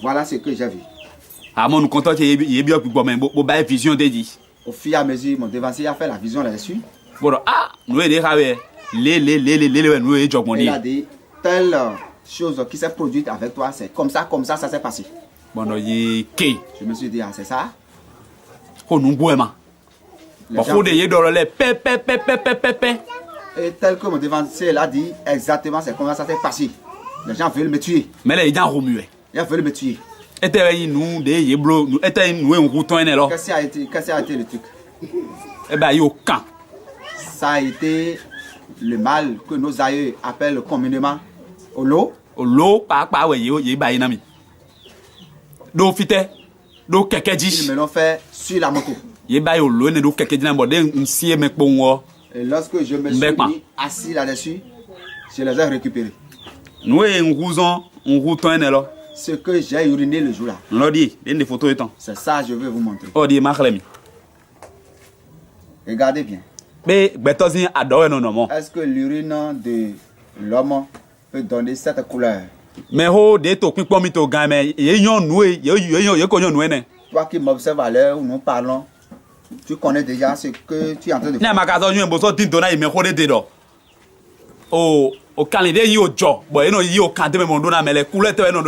Voilà ce que j'ai vu. Ah, mon content qu'il y ait bien plus bonne vision de dit. Au fur et à mesure, mon devancier a fait la vision là-dessus. Bon, ah, nous les raves, nous les job Il a dit, telle chose qui s'est produite avec toi, c'est comme ça, ça s'est passé. Bon, non, y est, je me suis dit, ah, c'est ça. Oh, nous, bohéma. Bon, faut des dans le lait, et tel que mon devancier l'a dit, exactement, c'est comme ça s'est passé. Les gens veulent me tuer. Mais là, ils ont remué. Ils veulent me tuer. Et nous, des yéblo, nous, et nous, on routine là. Qu'est-ce qui a été le truc? Eh ben, il y a aucun. Ça a été le mal que nos aïeux appellent communément au lot. Au lot, pas, ouais, il y a baï nami. Do fite, do kekeji. Ils me l'ont fait sur la moto. Il y a baï au lot, ne do kekeji n'a pas un sié mec bon. Et lorsque je me suis mis assis là-dessus, je les ai récupérés. Nous, on routine là. Ce que j'ai uriné le jour-là. On l'a dit, il y a des photos étant. C'est ça que je vais vous montrer. Oh, dit, Machlemi. Regardez bien. Mais, Betosin adore non. Est-ce que l'urine de l'homme peut donner cette couleur? Mais, oh, des toques, pour m'y toquer, mais, il y a un noué, il y a un noué. Toi qui m'observes à l'heure où nous parlons, tu connais déjà ce que tu es en train de faire. Ma casa, il y a un besoin d'intona, il me rôde dedans. Oh, au Canada, il y a un job. Bon, il y a un canté, mais mon donna, mais les couleurs, tu es non,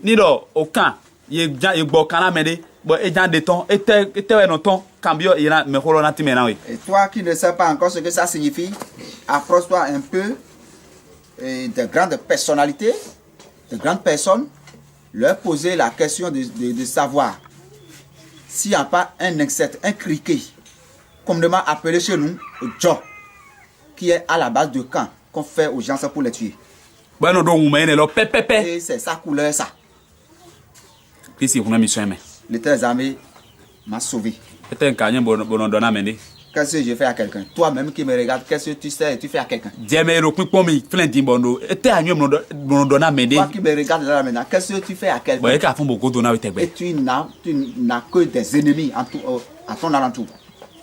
ni do aucun il y a bokana mede bon et dans des temps était non temps cambio il a me holona timena oui. Et toi qui ne sais pas encore ce que ça signifie, approche-toi un peu de grandes personnalités, de grandes personnes, leur poser la question de savoir s'il n'y a pas un insecte, un criquet, communément appelé chez nous Joe, qui est à la base de camp qu'on fait aux gens pour les tuer. Bueno donc vous menez là pépépé. Et c'est sa couleur ça. Qu'est-ce que vous avez mis sur moi? L'État armé m'a sauvé. C'est un canyon bon donna mené. Qu'est-ce que je fais à quelqu'un? Toi-même qui me regarde, qu'est-ce que tu sais et tu fais à quelqu'un? Diamero pour me plein d'imbondo. Était à bon donna mené. Toi qui me regarde là maintenant, qu'est-ce que tu fais à quelqu'un? Bon, font beaucoup donna avec et tu n'as que des ennemis à ton alentour.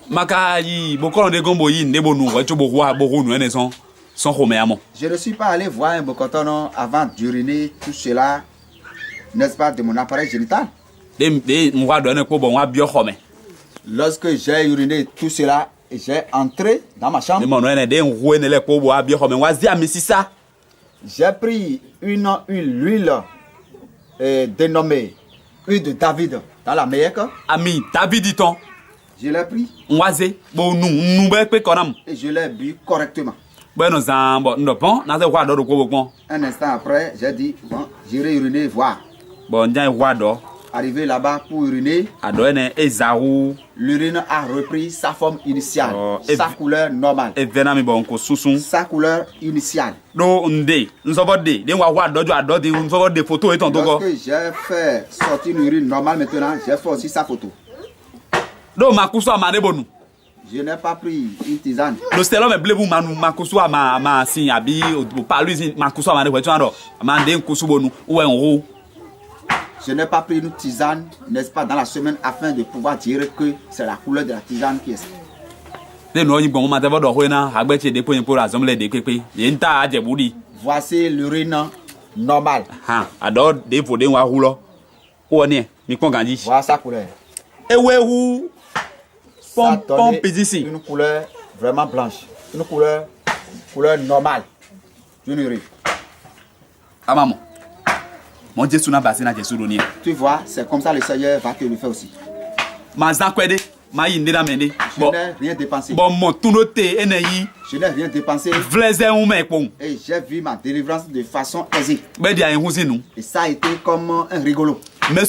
Makayi, beaucoup de gombo yi ne bonu, ouais tu bourrois bourrou nous sont roméamon. Je ne suis pas allé voir un bocotono avant d'uriner tout cela, n'est-ce pas, de mon appareil génital. Lorsque j'ai uriné tout cela, j'ai entré dans ma chambre. J'ai pris une huile dénommée huile de David dans la meilleure. Ami, David dit-on. Je l'ai pris. Et je l'ai bu correctement. Un instant après, j'ai dit, bon, j'irai uriner voir. Arrivé là-bas pour uriner, l'urine a repris sa forme initiale, sa couleur normale. Sa couleur initiale. Lorsque j'ai fait sortir l'urine normale maintenant, j'ai fait aussi sa photo. Je n'ai pas pris une tisane. Je n'ai pas pris une tisane, n'est-ce pas, dans la semaine afin de pouvoir dire que c'est la couleur de la tisane qui est ça. Voici l'urine normale. Voilà sa couleur. Ça donne une couleur vraiment blanche. Une couleur normale d'une urine. Ah maman. Mon Dieu, tu vois, c'est comme ça le Seigneur va te le faire aussi. Je n'ai rien dépensé. Je n'ai rien dépensé. Et j'ai vu ma délivrance de façon aisée. Et ça a été comme un rigolo. Mais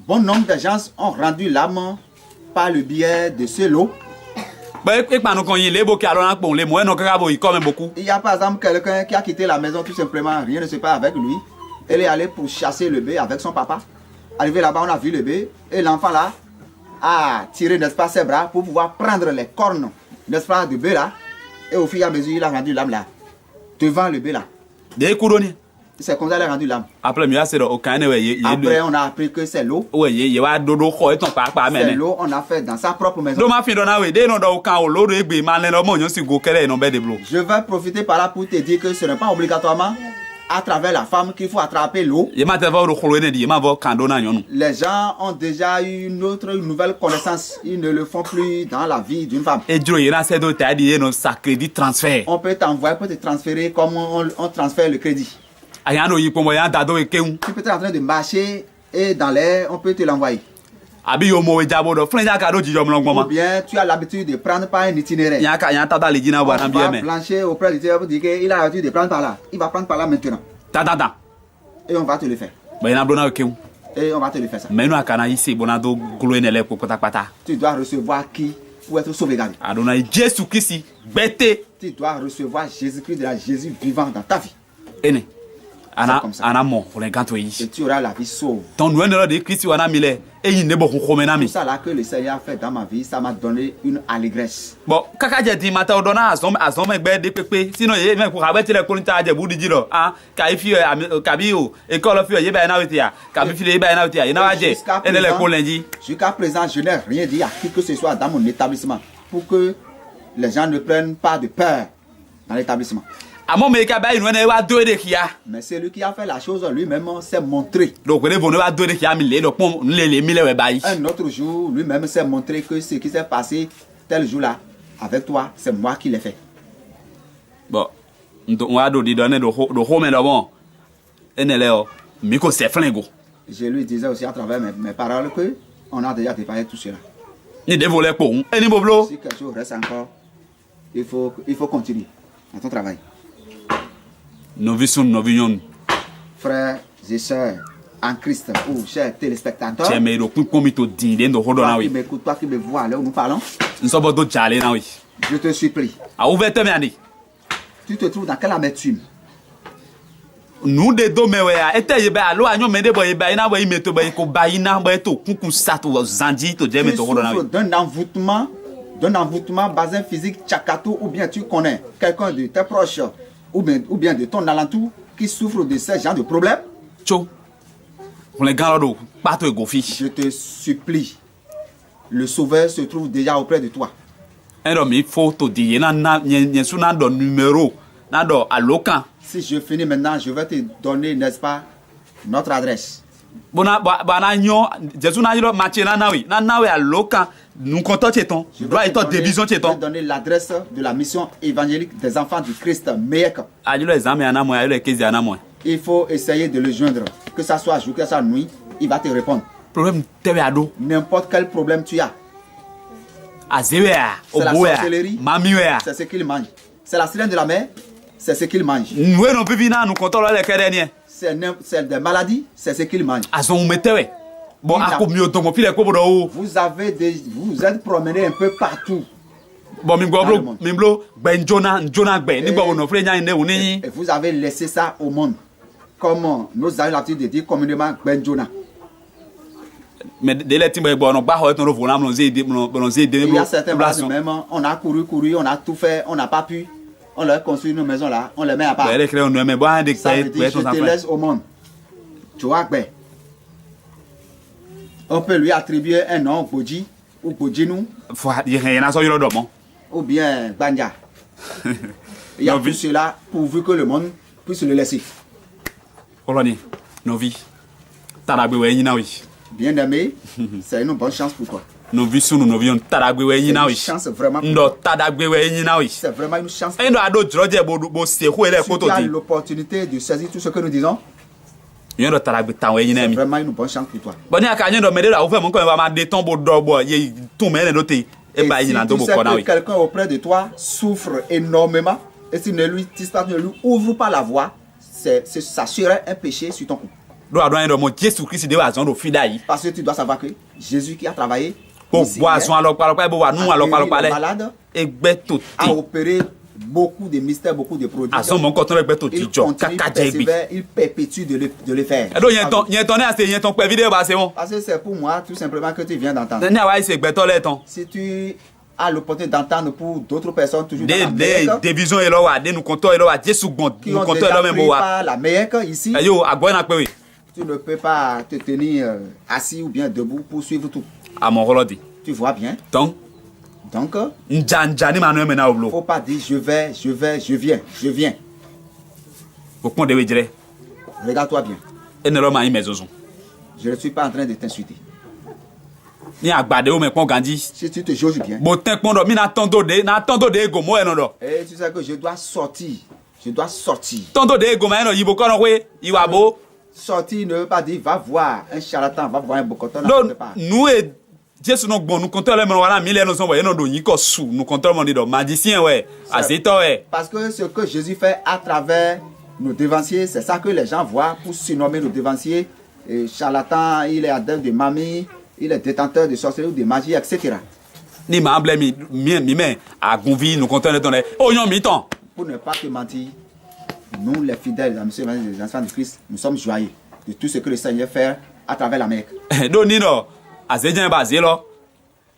bon nombre de gens ont rendu l'âme par le biais de ce lot. Il y a par exemple quelqu'un qui a quitté la maison tout simplement, rien ne se passe avec lui. Elle est allée pour chasser le bœuf avec son papa. Arrivé là-bas, on a vu le bœuf et l'enfant là a tiré, n'est-ce pas, ses bras pour pouvoir prendre les cornes, n'est-ce pas, de bœuf là. Et au fur et à mesure, il a rendu l'âme là, devant le bœuf là. C'est comme ça qu'il a rendu l'âme. après mieux c'est au kan ouais Après, on a appris que c'est l'eau. ouais ye wa dodo ko eton pa C'est mais l'eau, on a fait dans sa propre maison. do ma fin do na we de no do kan o lo do egbe ma le lo mo yan si go kele no be de blo. Je vais profiter par là pour te dire que ce n'est pas obligatoirement à travers la femme qu'il faut attraper l'eau. Ye ma te va ro kholo ne di ma va kan do na yon. Les gens ont déjà eu une nouvelle connaissance. Ils ne le font plus dans la vie d'une femme. Et dro ye na se do ta di no sa crédit transfert. On peut t'envoyer pour te transférer comme on transfère le crédit. Aya no yi pomo ya dado e keun. Tu peux être en train de marcher et dans l'air, on peut te l'envoyer. Abi yo mo we jabo do flen ja ka do jijo mlong Ou mama. bien tu as l'habitude de prendre par un itinéraire. Ya ka ya ta da le jina On wa na va bien me. blanchir auprès de l'itinéraire pour dire qu'il a l'habitude de prendre par là. Il va prendre par là maintenant. Ta. Et on va te le faire. Ba na blo na keun. Et on va te le faire ça. Mais no akana isi bona do glo ne le ko pata pata. Tu dois recevoir qui pour être sauvegardé. Adona Jésus Christ bete Tu dois recevoir Jésus-Christ de la Jésus vivant dans ta vie. ene. Ana comme ça. ana mo pour les ganto yi. Et tu auras la vie sauve. Ton no ne de Christ wana mile e yi ne bo ko me na Tout mi. ça là que le Seigneur a fait dans ma vie, ça m'a donné une allégresse. Bon kaka je di mata odona azon me gbe de pepe sino ye me ko abe tele ko nta je budi jiro ah ka ifi kabi o e ko lo fi ye ba na witi ya ka bi fi ye ba na witi ya ina wa je ene le ko lenji. Jusqu'à présent, je n'ai rien dit à qui que ce soit dans mon établissement pour que les gens ne prennent pas de peur dans l'établissement. Amo me ka ba inu ne wa do de kia. Mais celui qui a fait la chose lui-même s'est montré. Donc ne bo ne wa do de kia mi le do pon le mile we ba yi. Un autre jour, lui-même s'est montré que ce qui s'est passé tel jour-là avec toi, c'est moi qui l'ai fait. Bon on wa do di donner do ho me do bon. Ene le o mi ko se flingo. Je lui disais aussi à travers mes paroles que on a déjà dépassé tout cela. Ni de voler po eni boblo. Si quelque chose reste encore, il faut continuer dans ton travail. Novisun novion. Frères et sœurs en Christ ou chers téléspectateurs, Cheme do kun komito din de do hodo na toi qui we. m'écoutes, toi qui me vois là où nous parlons, Nso bo do jale na we. je te supplie, A ouverte me ani. tu te trouves dans quelle amertume? Nu de do me we a ete ye ba alo anyo me de bo ye ba ina bo ime to ba ko ba ina bo to kun sa to zanji to je me Tu to hodo na souffres we. d'un envoûtement basé physique tchakato, ou bien tu connais quelqu'un de tes proches ou bien de ton alentour qui souffre de ce genre de problème. Cho. Pour les gars do pa to go fi. Je te supplie, le Sauveur se trouve déjà auprès de toi. Endo mi photo di na nyen su na do numéro na do alokan. Si je finis maintenant, je vais te donner, n'est-ce pas, notre adresse. Bona ba na nyo Jesu na yiro mache na we alokan nu konto cheton. Je Do vais ito te division cheton. donner l'adresse de la mission évangélique des enfants du Christ Meyek. Ajilo examen ana mo ajilo kezi ana mo. Il faut essayer de le joindre. Que ça soit jour, que ça soit nuit, il va te répondre. Problème tewe ado. N'importe quel problème tu as, Azewe a c'est la oboe a sorcellerie, mami we a. c'est ce qu'il mange. C'est la sirène de la mer, c'est ce qu'il mange. Nwe no pipi na nu konto lo le kede ni. C'est des maladies, c'est ce qu'il mange. Azon metewe. Bon Il a- ako mi otongo file ko bodo o. Vous êtes promené un peu partout. Bon mi Dans le gbo monde. mi blo gbe njona gbe ni gbo no fle nya ne oni. Et vous avez laissé ça au monde. Comme nous avons l'habitude de dire communément Benjona. Me de le timbe gbo no gba ho eton ro vona mlo ze de mlo ze de Il y mlo. a certains malades même, on a couru, on a tout fait, on n'a pas pu. On leur construit une maison là, on les met à part. Ba le kre no me bo an de Ça veut pe dire, je ton te enfant. laisse au monde. Tu vois, ben. On peut lui attribuer un nom, Bodji, ou Bodjinou, Fo ye na so yiro do mo. ou bien Banja. Il y a Non, tout vi- cela pourvu que le monde puisse le laisser. Oloni novi. Taragbe we yin na we. Bien aimé, c'est une bonne chance pour toi. Novi sunu novi on taragbe we C'est yin na une we. chance vraiment pour Ndo toi. taragbe we yin na we. C'est vraiment une chance. Endo ado droje bo se ho ele Si ko tu to as di. l'opportunité de saisir tout ce que nous disons, Yon do taragbe tan we yin na c'est mi. vraiment une bonne chance pour toi. Boni aka nyen do mede la ouve mon ko ma de ton bo do bo ye ton me ne do te e Et ba si yin na do tu bo sais ko na que we. quelqu'un auprès de toi souffre énormément, et si ne lui ouvre pas la voie, ça serait un péché sur ton coup. Do ado yen do mo Jésus Christ de wa zon do fida yi. Parce que tu dois savoir que Jésus qui a travaillé Bo ici, boisson alors pa bo wa nu alors guéri pa les le. malades, Egbe to a ti. opéré beaucoup de mystères, beaucoup de prodiges. Azon mon ko ton egbe to ti Il jo continue, il kaka je egbe. persévère, il perpétue de le faire. Edo yen ton ne ase yen ton pe video ba se won. Parce que c'est pour moi tout simplement que tu viens d'entendre. Ni awa ise egbe to le ton. Si tu a l'opportunité d'entendre pour d'autres personnes toujours dans des l'Amérique divisions et là des nous comptons et là Jésus gon qui nous ont comptons déjà là même pris wa par l'Amérique ici. yo agboy na pe we Tu ne peux pas te tenir assis ou bien debout pour suivre tout. a mon holodi Tu vois bien. donc Donc, njanja ni manu mena il ne oblo faut pas dire je vais, je viens, je viens. o pon de we dire Regarde-toi bien. e ne lo ma imezozo Je ne suis pas en train de t'insulter. ni agbade o me pon ganji Si tu te jauges bien. bo ten pon do mi na tondo de ego mo eno do Et tu sais que je dois sortir. Je dois sortir. tondo de ego ma eno yibo kono we iwa bo Sortir ne veut pas dire va voir un charlatan, va voir un bocoton. no nous e Jésus no gbon nous comptons le meno wana mi le no so we eno do yin ko su nous comptons mon do magicien we azito we Parce que ce que Jésus fait à travers nos devanciers, c'est ça que les gens voient pour surnommer nos devanciers. Et charlatan, il est adepte de mamie, il est détenteur de sorcellerie ou de magie, etc. ni ma ble mi me agunvi nous comptons le ton le o yon mi ton Pour ne pas te mentir, nous les fidèles, les enfants de Christ, nous sommes joyeux de tout ce que le Seigneur fait à travers l'Amérique. do ni no azejan ba ze lo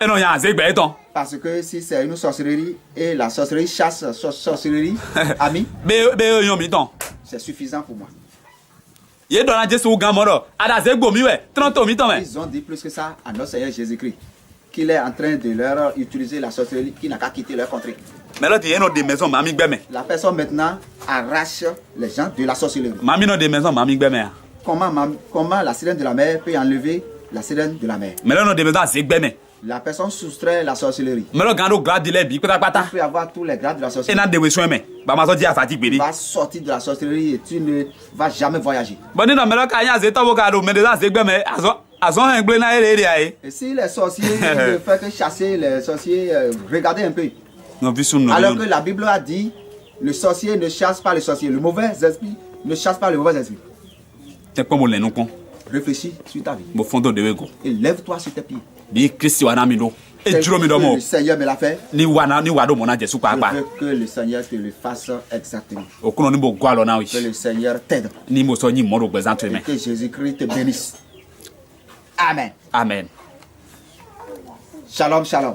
eno ya azegbe ton Parce que si c'est une sorcellerie et la sorcellerie chasse sorcellerie, ami, be o yon mi ton c'est suffisant pour moi. ye do na Jésus gan mo do ada zegbo mi we 30 mi ton me Ils ont dit plus que ça à notre Seigneur Jésus-Christ, qu'il est en train de leur utiliser la sorcellerie, qu'il n'a qu'à quitter leur contrée. mais là tu eno de maison mami gbe me La personne maintenant arrache les gens de la sorcellerie. mami no de maison mami gbe me Comment la sirène de la mer peut enlever la sirène de la mer? mais là no de maison azegbe me La personne soustrait la sorcellerie. mais là gando grade le bi patapata Tu peux avoir tous les grades de la e sorcellerie. na de we so me ba ma so di afati Tu gbede vas sortir de la sorcellerie et tu ne vas jamais voyager. bon ni no me lo ka yan ze to bo ka do me de azegbe me azon hen gbe na ere ai Et si les sorciers ne font que chasser les sorciers, regardez un peu. no visu no Alors que la Bible a dit, le sorcier ne chasse pas le sorcier. Le mauvais esprit ne chasse pas le mauvais esprit. te po mo le nu kon Réfléchis sur ta vie. bo fondo de we go Et lève-toi sur tes pieds. bi Kristi wana mi do e Tel duro mi do que mo le Seigneur me l'a fait. ni wado mo na Jésus pa Je pa veux que le Seigneur te le fasse exactement. okuno ni bo gwa lo na wi Que le Seigneur t'aide. ni mo so ni mo do gbe zan to Et me que Jésus-Christ te bénisse. Amen. amen Shalom, shalom.